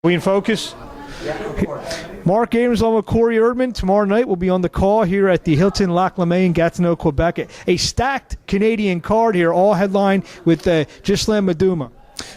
We in focus? Marc, Abrams along with Erdman. Tomorrow night we'll be on the call here at the Hilton Lac Lemay in Gatineau, Quebec. A stacked Canadian card here, all headlined with Ghislain Maduma.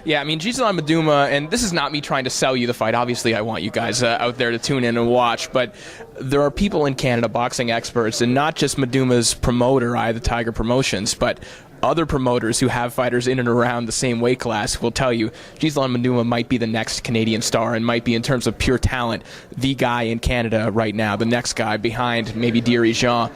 Yeah, I mean, Ghislain Maduma, and this is not me trying to sell you the fight. Obviously, I want you guys out there to tune in and watch, but there are people in Canada, boxing experts, and not just Maduma's promoter, the Tiger Promotions, but other promoters who have fighters in and around the same weight class will tell you Ghislain Maduma might be the next Canadian star and might be, in terms of pure talent, the guy in Canada right now, the next guy behind maybe Jean,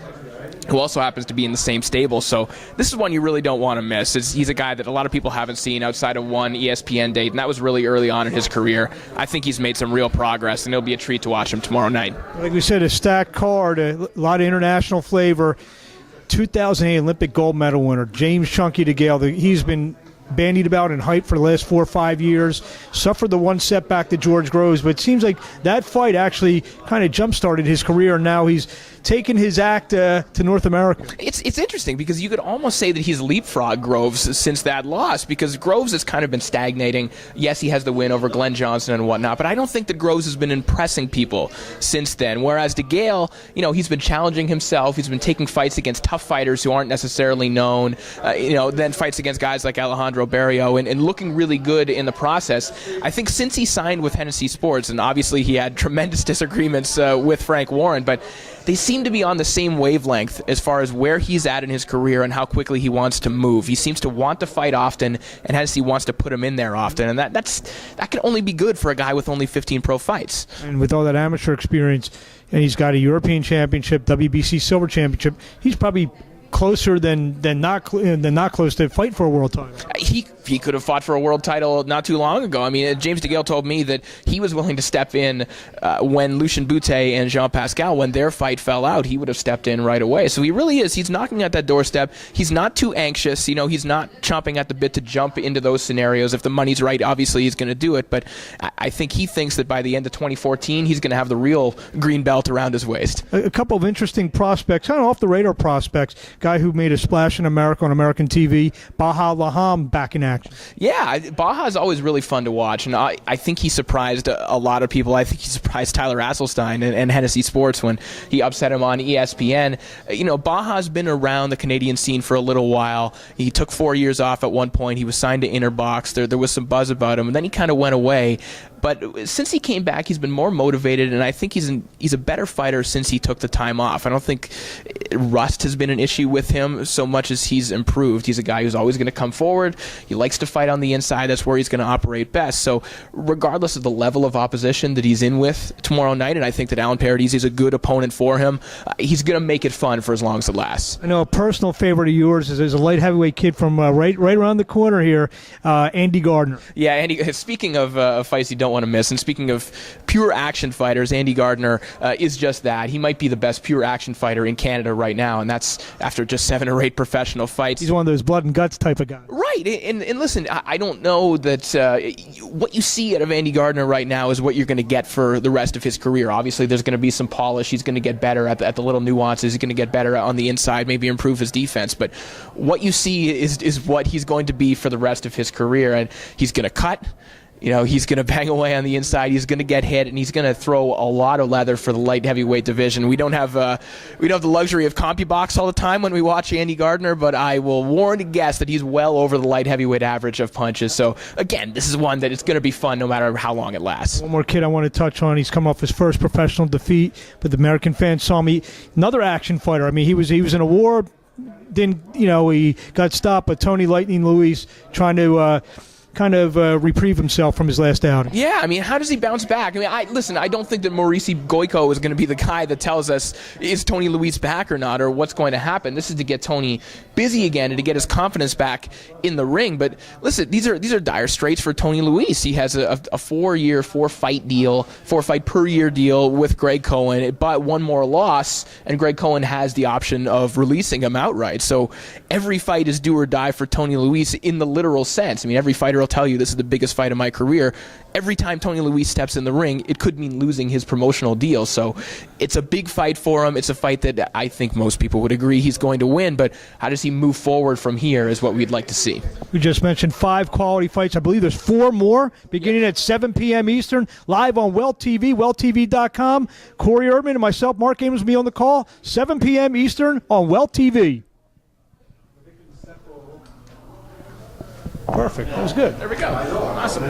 who also happens to be in the same stable. So this is one you really don't want to miss. He's a guy that a lot of people haven't seen outside of one ESPN date, and that was really early on in his career. I think he's made some real progress, and it'll be a treat to watch him tomorrow night. Like we said, a stacked card, a lot of international flavor. 2008 Olympic gold medal winner, James Chunky DeGale. He's been bandied about and hyped for the last 4 or 5 years. Suffered the one setback to George Groves, but it seems like that fight actually kind of jump-started his career, and now he's taken his act to North America. It's interesting because you could almost say that he's leapfrogged Groves since that loss, because Groves has kind of been stagnating. Yes, he has the win over Glenn Johnson and whatnot, but I don't think that Groves has been impressing people since then. Whereas DeGale, he's been challenging himself. He's been taking fights against tough fighters who aren't necessarily known, then fights against guys like Alejandro Barrio and looking really good in the process. I think since he signed with Hennessy Sports, and obviously he had tremendous disagreements with Frank Warren, but they seem to be on the same wavelength as far as where he's at in his career and how quickly he wants to move. He seems to want to fight often, and Hennessy wants to put him in there often, and that can only be good for a guy with only 15 pro fights. And with all that amateur experience, and he's got a European Championship, WBC Silver Championship, he's probably closer than not close to fight for a world title. He could have fought for a world title not too long ago. I mean, James DeGale told me that he was willing to step in when Lucien Boutet and Jean Pascal, when their fight fell out, he would have stepped in right away. So he really is. He's knocking at that doorstep. He's not too anxious. He's not chomping at the bit to jump into those scenarios. If the money's right, obviously he's going to do it. But I think he thinks that by the end of 2014, he's going to have the real green belt around his waist. A couple of interesting prospects, kind of off the radar prospects. Guy who made a splash in America on American TV, Baha Laham, back in action. Yeah, Baja is always really fun to watch, and I think he surprised a lot of people. I think he surprised Tyler Asselstein and Hennessy Sports when he upset him on ESPN. Baja's been around the Canadian scene for a little while. He took 4 years off at one point. He was signed to Interbox. There was some buzz about him, and then he kind of went away. But since he came back, he's been more motivated, and I think he's a better fighter since he took the time off. I don't think rust has been an issue with him so much as he's improved. He's a guy who's always going to come forward. He likes to fight on the inside. That's where he's going to operate best. So regardless of the level of opposition that he's in with tomorrow night, and I think that Alan Paradis is a good opponent for him, he's going to make it fun for as long as it lasts. I know a personal favorite of yours is a light heavyweight kid from right around the corner here, Andy Gardner. Yeah, Andy. Speaking of fights you don't want to miss, and speaking of pure action fighters, Andy Gardner is just that. He might be the best pure action fighter in Canada right now, and that's after just 7 or 8 professional fights. He's one of those blood and guts type of guys. Right, and listen, I don't know that what you see out of Andy Gardner right now is what you're going to get for the rest of his career. Obviously, there's going to be some polish. He's going to get better at the little nuances. He's going to get better on the inside, maybe improve his defense. But what you see is what he's going to be for the rest of his career, and he's going to cut. He's going to bang away on the inside. He's going to get hit, and he's going to throw a lot of leather for the light heavyweight division. We don't have the luxury of CompuBox all the time when we watch Andy Gardner, but I will warn to guess that he's well over the light heavyweight average of punches. So again, this is one that it's going to be fun no matter how long it lasts. One more kid I want to touch on. He's come off his first professional defeat, but the American fans saw me. Another action fighter. I mean, he was in a war. He got stopped, but Tony Lightning Luis trying to reprieve himself from his last outing. Yeah, I mean, how does he bounce back? I mean, I don't think that Maurice Goico is going to be the guy that tells us is Tony Luis back or not, or what's going to happen. This is to get Tony busy again and to get his confidence back in the ring. But listen, these are dire straits for Tony Luis. He has a 4-year, 4-fight per year deal with Greg Cohen, but one more loss, and Greg Cohen has the option of releasing him outright. So every fight is do or die for Tony Luis in the literal sense. I mean, every fighter will tell you this is the biggest fight of my career. Every time Tony Luis steps in the ring, it could mean losing his promotional deal. So it's a big fight for him. It's a fight that I think most people would agree he's going to win, but how does he move forward from here is what we'd like to see. We just mentioned 5 quality fights. I believe there's 4 more beginning at 7 p.m. Eastern, live on Well TV, welltv.com. Corey Erdman and myself, Marc Abrams, will be on the call, 7 p.m. Eastern on Well TV. Perfect. That was good. There we go. Awesome.